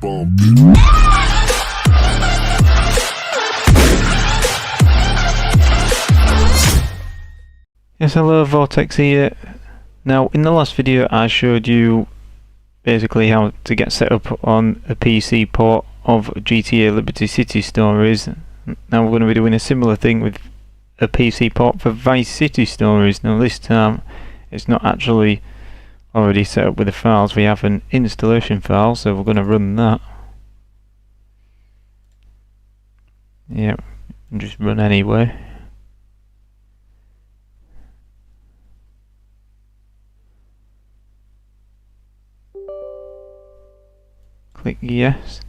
bump it. Yes, hello, Vortex here. Now, in the last video I showed you basically how to get set up on a PC port of GTA Liberty City Stories. Now we're going to be doing a similar thing with a PC port for Vice City Stories. Now this time it's not actually already set up with the files, we have an installation file, so we're going to run that. Yep, and just run anyway. Click yes.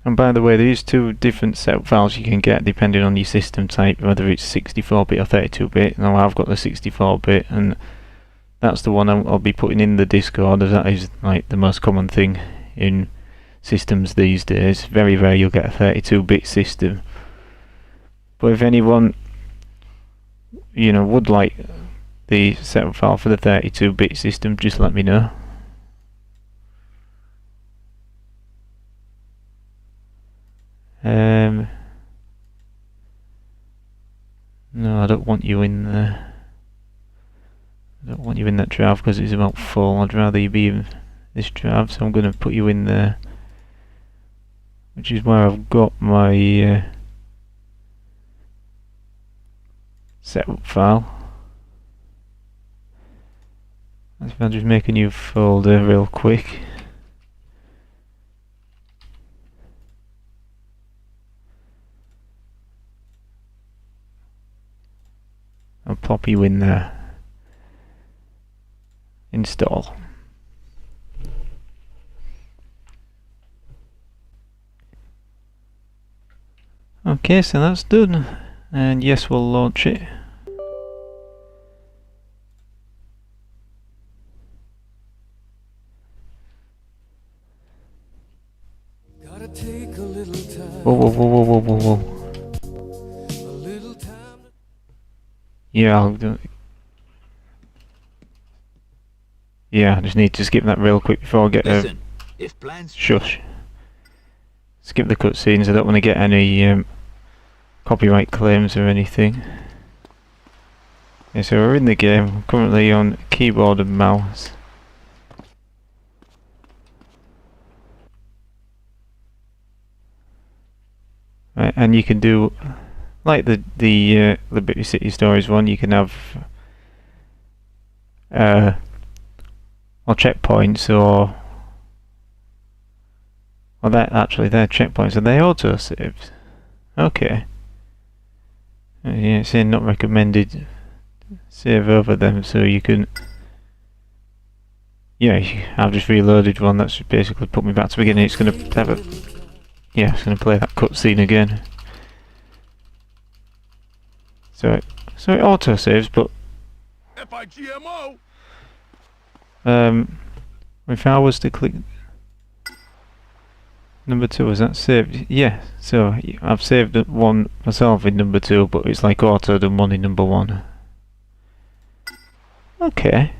And by the way, there is two different setup files you can get depending on your system type, whether it's 64-bit or 32-bit. Now I've got the 64-bit, and that's the one I'll be putting in the Discord, as that is like the most common thing in systems these days. Very rare you'll get a 32-bit system. But if anyone, you know, would like the setup file for the 32-bit system, just let me know. No, I don't want you in there. I don't want you in that drive because it's about full. I'd rather you be in this drive, so I'm going to put you in there, which is where I've got my setup file. I'll just make a new folder real quick. I'll pop you in there. Install. Okay, so that's done. And yes, we'll launch it. Gotta take a little time. Whoa, whoa, whoa, whoa, whoa, whoa, whoa. Yeah, I'll do it. Yeah, I just need to skip that real quick before I get Listen, if plans shush. Skip the cutscenes, I don't want to get any copyright claims or anything. Yeah, so we're in the game, I'm currently on keyboard and mouse. Right, and you can do, like the Liberty City Stories one, you can have or checkpoints, or they're checkpoints, are they auto saves? Okay. Yeah, it's saying not recommended, save over them, so you can, yeah, I've just reloaded one, that's basically put me back to the beginning. It's going to have a, yeah, it's going to play that cutscene again. So it auto saves, but if I was to click number 2, is that saved? Yeah, so I've saved one myself in number 2, but it's like auto done one in number 1. Okay.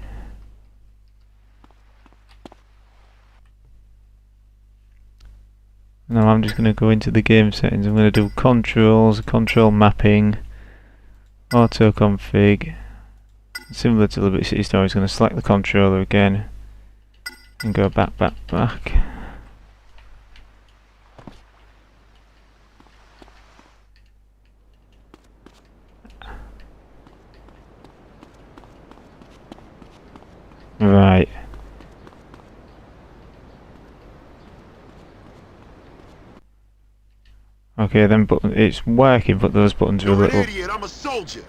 Now I'm just going to go into the game settings. I'm going to do controls, control mapping, auto config. Similar to Liberty City Stories, going to select the controller again and go back. Right. Okay, then it's working, but those buttons are a little. Idiot, I'm a soldier.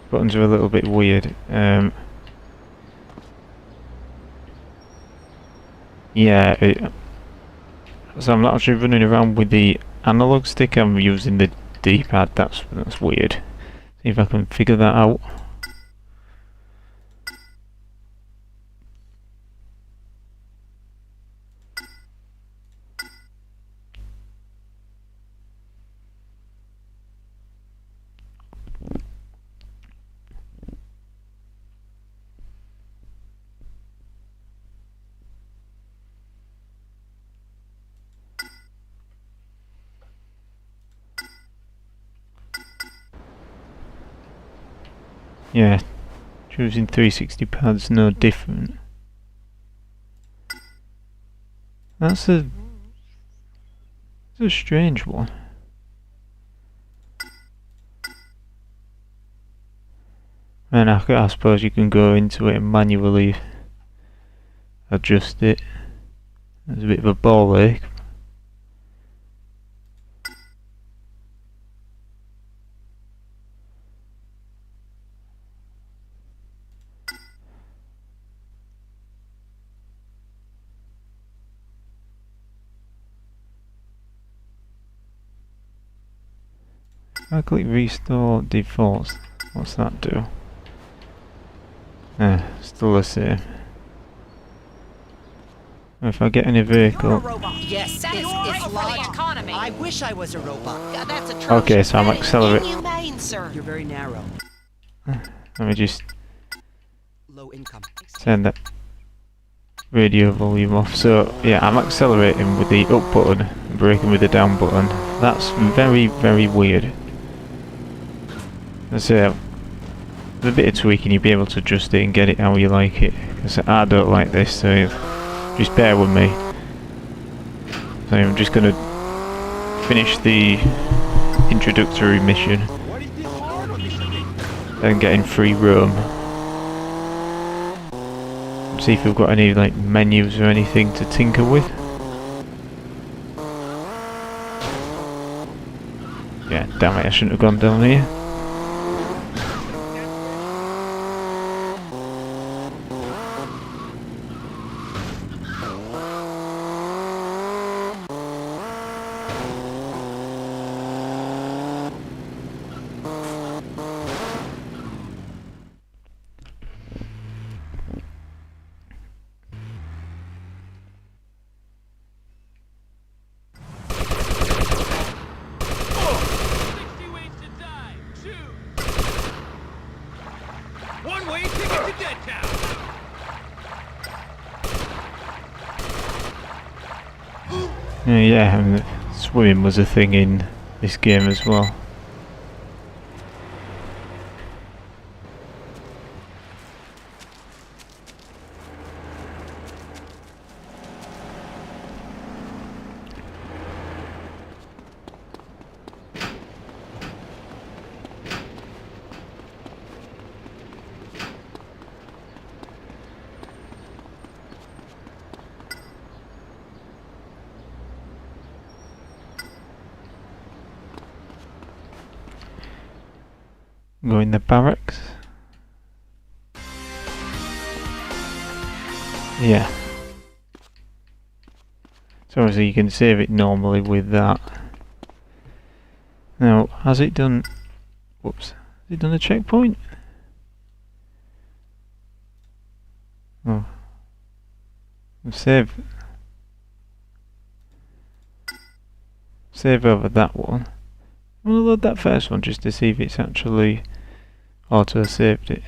Buttons are a little bit weird. Yeah, so I'm not actually running around with the analog stick. I'm using the D-pad. That's weird. See if I can figure that out. Yeah, choosing 360 pads no different. That's a strange one. And I suppose you can go into it and manually adjust it. There's a bit of a ball ache. I click restore defaults. What's that do? Still the same. If I get in a vehicle. You're a robot. Yes, it's large. Economy. I wish I was a robot. That's a Okay, so I'm accelerating. Inhumane, sir. You're very narrow. Let me just Low income. turn that radio volume off. So yeah, I'm accelerating with the up button and braking with the down button. That's very, very weird. Let's say with a bit of tweaking you'll be able to adjust it and get it how you like it. Because I don't like this, so just bear with me. So I'm just going to finish the introductory mission and get in free roam. See if we've got any like menus or anything to tinker with. Yeah, damn it, I shouldn't have gone down here. One-way ticket to Dead Town. Yeah, and swimming was a thing in this game as well. Go in the barracks. Yeah. So obviously you can save it normally with that. Now, has it done... Whoops. Has it done a checkpoint? Oh. Save over that one. I'm gonna load that first one just to see if it's actually auto-saved it.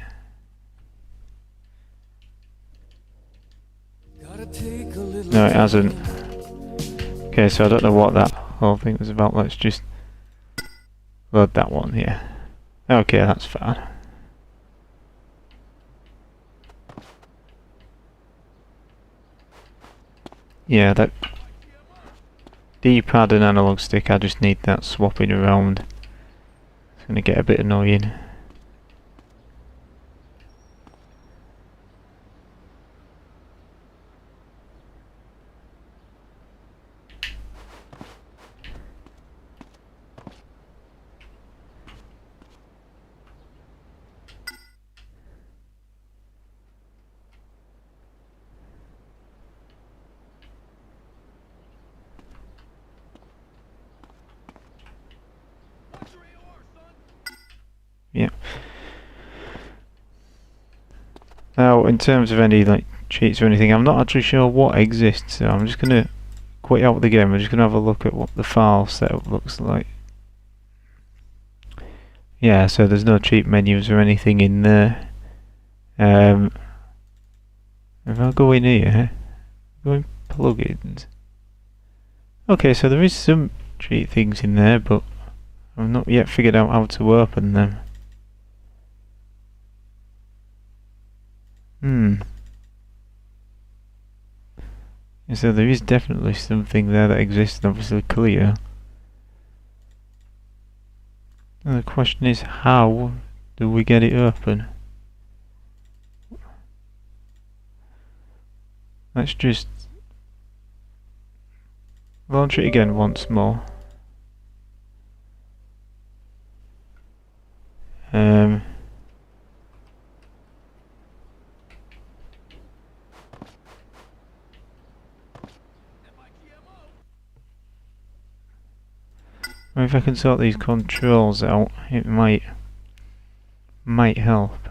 No, it hasn't. Okay, so I don't know what that whole thing was about. Let's just load that one, yeah. Okay, that's fine. Yeah, that D-pad and analog stick, I just need that swapping around. It's going to get a bit annoying. Yeah. Now, in terms of any like cheats or anything, I'm not actually sure what exists, so I'm just gonna quit out the game. I'm just gonna have a look at what the file setup looks like. Yeah, so there's no cheat menus or anything in there. If I go in here, go in plugins. Okay, so there is some cheat things in there, but I've not yet figured out how to open them. So there is definitely something there that exists, obviously clear. And the question is, how do we get it open? Let's just launch it again once more. If I can sort these controls out, it might help.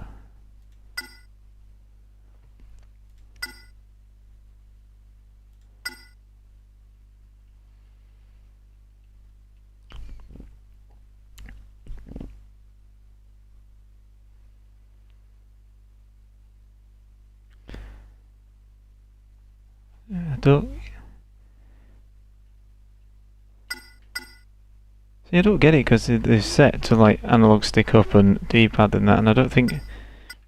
I don't see. I don't get it because they're set to like analog stick up and D-pad and that, and I don't think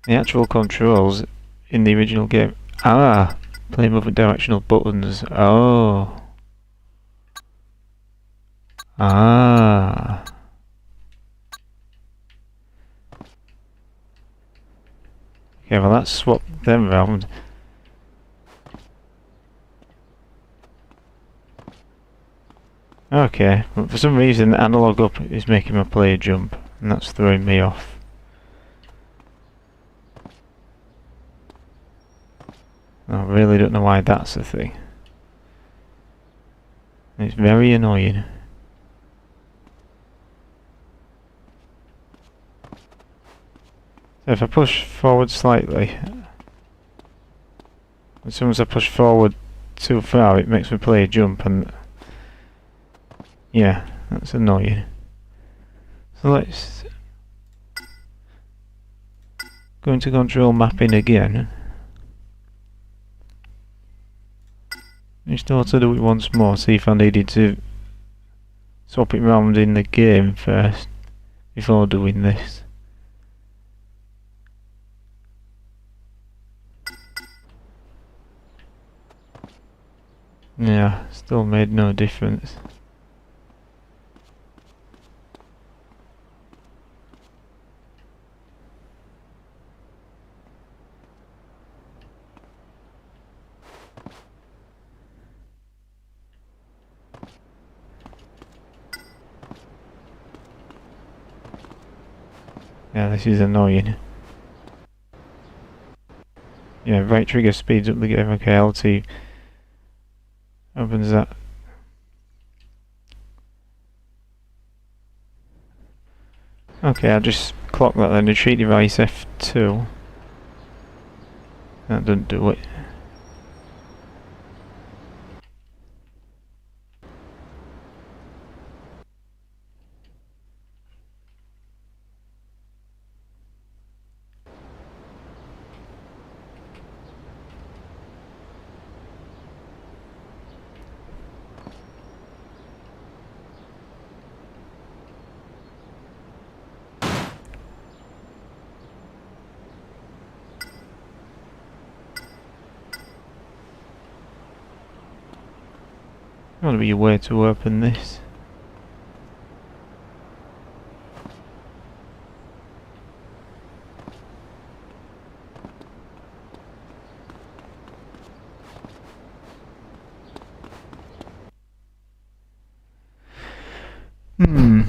the actual controls in the original game are playing with directional buttons. Oh. Ah. Okay, well let's swap them round. Okay, but for some reason analog up is making my player jump, and that's throwing me off. I really don't know why that's a thing. It's very annoying. So if I push forward slightly, as soon as I push forward too far it makes my player jump, and yeah, that's annoying. So let's go into control mapping again. Just auto do it once more, see if I needed to swap it round in the game first before doing this. Yeah, still made no difference. Yeah, this is annoying. Yeah, right trigger speeds up the game. Okay, LT opens that. Okay, I'll just clock that then. Retreat device F2. That doesn't do it. There ought to be a way to open this. Hmm.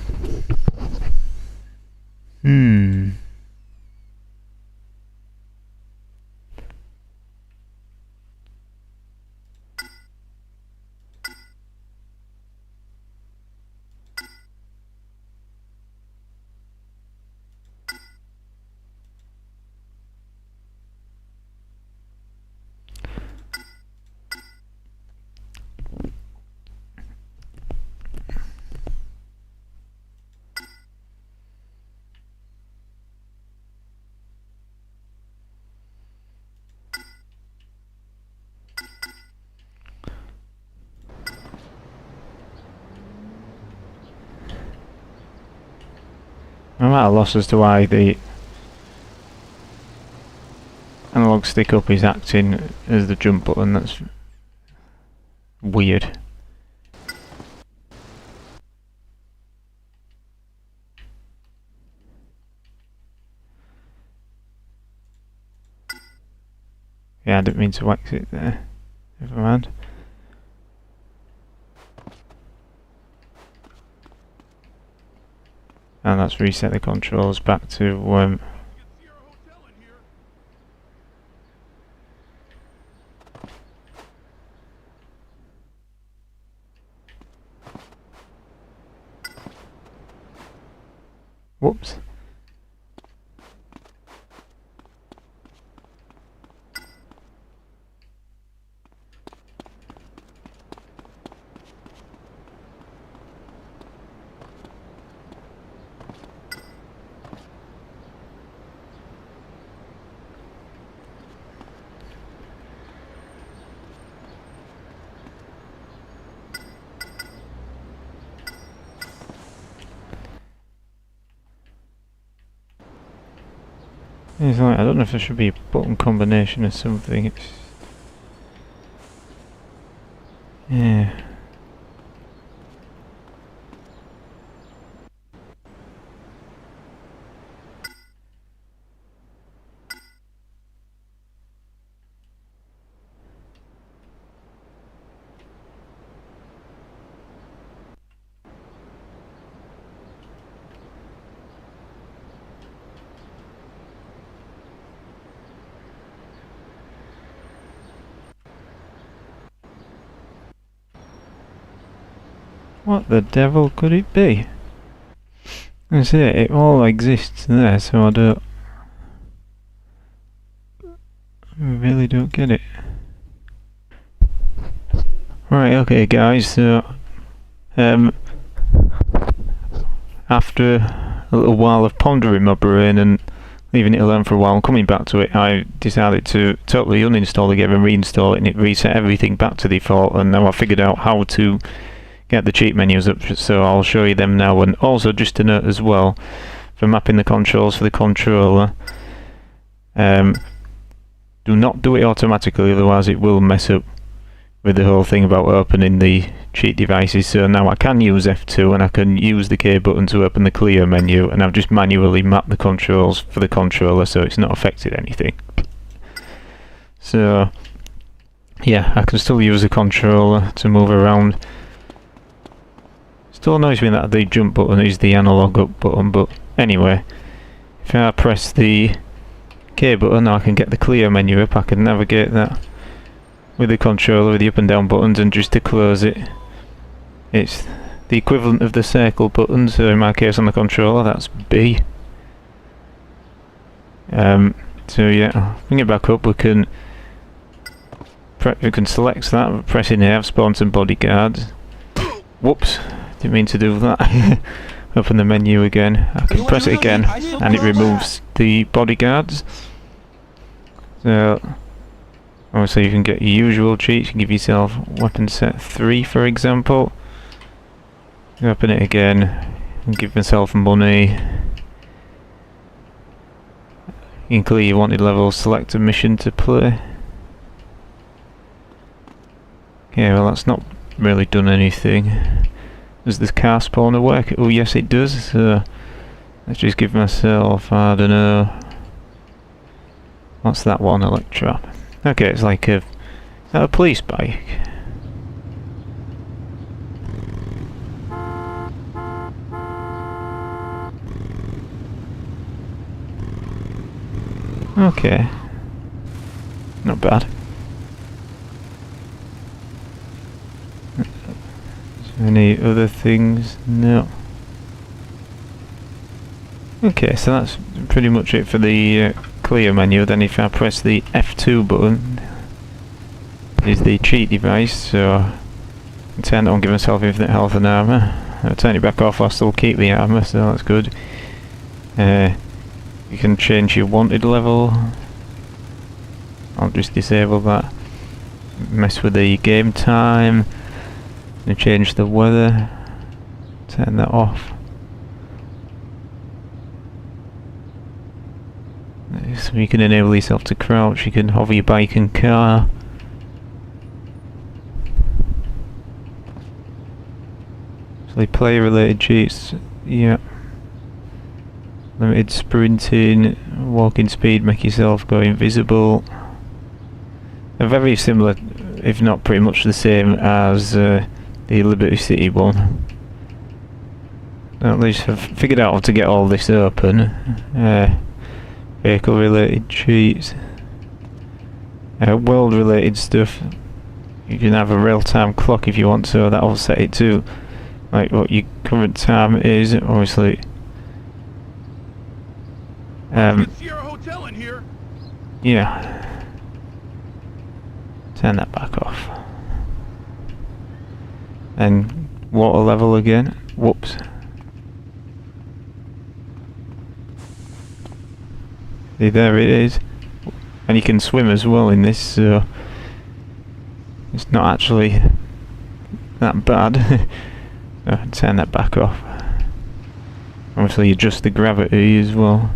I'm at a loss as to why the analog stick up is acting as the jump button. That's Weird. Yeah, I didn't mean to exit there. Never mind. And let's reset the controls back to whoops. It's like, I don't know if there should be a button combination or something. It's yeah. What the devil could it be? That's it, it all exists there, so I really don't get it. Right, okay guys, so after a little while of pondering my brain and leaving it alone for a while and coming back to it, I decided to totally uninstall the game and reinstall it, and it reset everything back to default, and now I figured out how to get the cheat menus up, so I'll show you them now. And also just to note as well, for mapping the controls for the controller, do not do it automatically, otherwise it will mess up with the whole thing about opening the cheat devices. So now I can use F2 and I can use the K button to open the clear menu, and I've just manually mapped the controls for the controller, so it's not affected anything. So yeah, I can still use the controller to move around. Still annoys me that the jump button is the analog up button, but anyway, if I press the K button I can get the clear menu up. I can navigate that with the controller with the up and down buttons, and just to close it, it's the equivalent of the circle button, so in my case on the controller that's B. So yeah, bring it back up. We can select that, pressing A, I've spawned some bodyguards. Whoops, didn't mean to do that. Open the menu again. I can press it again and it removes the bodyguards. So obviously you can get your usual cheats. You can give yourself weapon set 3 for example. Open it again and give myself money. You can clear your wanted level, select a mission to play. Okay, well that's not really done anything. Does this car spawner work? Oh yes it does, so let's just give myself, I don't know, what's that one, Electra. Okay, it's like is that a police bike? Okay, not bad. Any other things? No. Okay, so that's pretty much it for the clear menu. Then if I press the F2 button, is the cheat device, so I can turn it on, give myself infinite health and armour. I'll turn it back off, I'll still keep the armour, so that's good. You can change your wanted level. I'll just disable that. Mess with the game time. And change the weather, turn that off. So you can enable yourself to crouch, you can hover your bike and car. The player related cheats, yeah. Limited sprinting, walking speed, make yourself go invisible. They're very similar, if not pretty much the same as the Liberty City one. At least I've figured out how to get all this open. Vehicle related cheats. World related stuff. You can have a real-time clock if you want, so that'll set it to like what your current time is, obviously. Sierra Hotel in here. Yeah. Turn that back off. And water level again. Whoops. See, there it is. And you can swim as well in this, so it's not actually that bad. Turn that back off. Obviously adjust the gravity as well.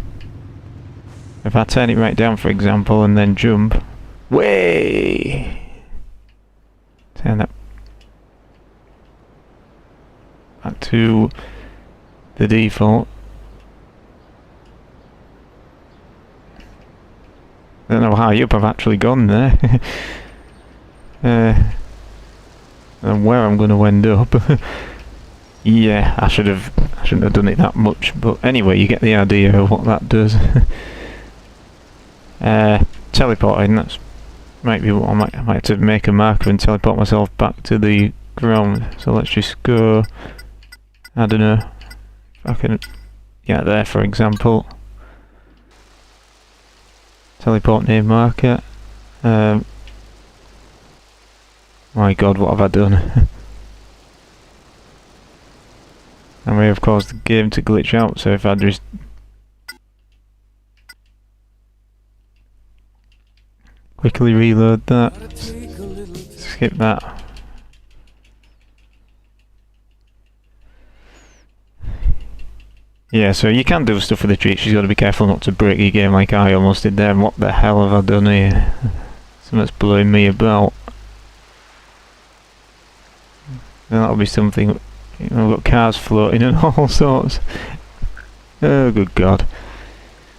If I turn it right down, for example, and then jump, way. Turn that back to the default. I don't know how up I've actually gone there. And where I'm going to end up. Yeah, I shouldn't have done it that much, but anyway, you get the idea of what that does. Teleporting, that's might be what I might have to make a marker and teleport myself back to the ground. So let's just go, I don't know, if I can, yeah, there for example. Teleport near marker. My god, what have I done? I may have caused the game to glitch out, so if I just quickly reload that, skip that. Yeah, so you can do stuff with the cheats, you've got to be careful not to break your game like I almost did there. And what the hell have I done here? Something's blowing me about. And that'll be something, you know, we've got cars floating and all sorts. Oh good god.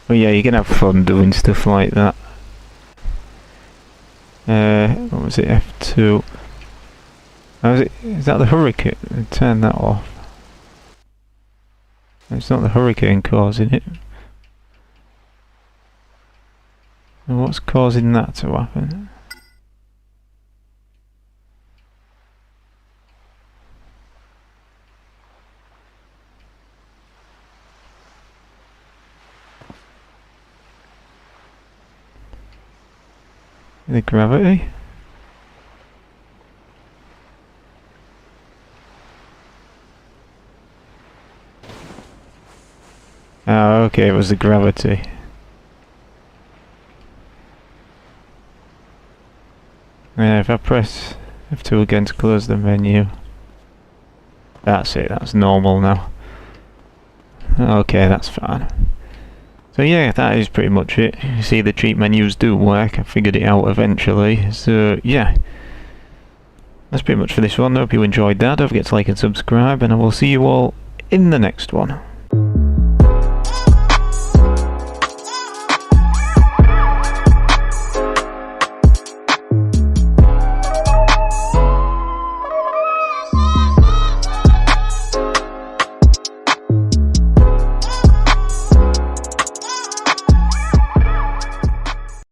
Well yeah, you can have fun doing stuff like that. What was it, F2? Oh, is that the hurricane? Turn that off. It's not the hurricane causing it. And what's causing that to happen? The gravity? Oh, okay, it was the gravity. Yeah, if I press F2 again to close the menu. That's it, that's normal now. Okay, that's fine. So yeah, that is pretty much it. You see the cheat menus do work, I figured it out eventually. So yeah, that's pretty much for this one. I hope you enjoyed that. Don't forget to like and subscribe, and I will see you all in the next one.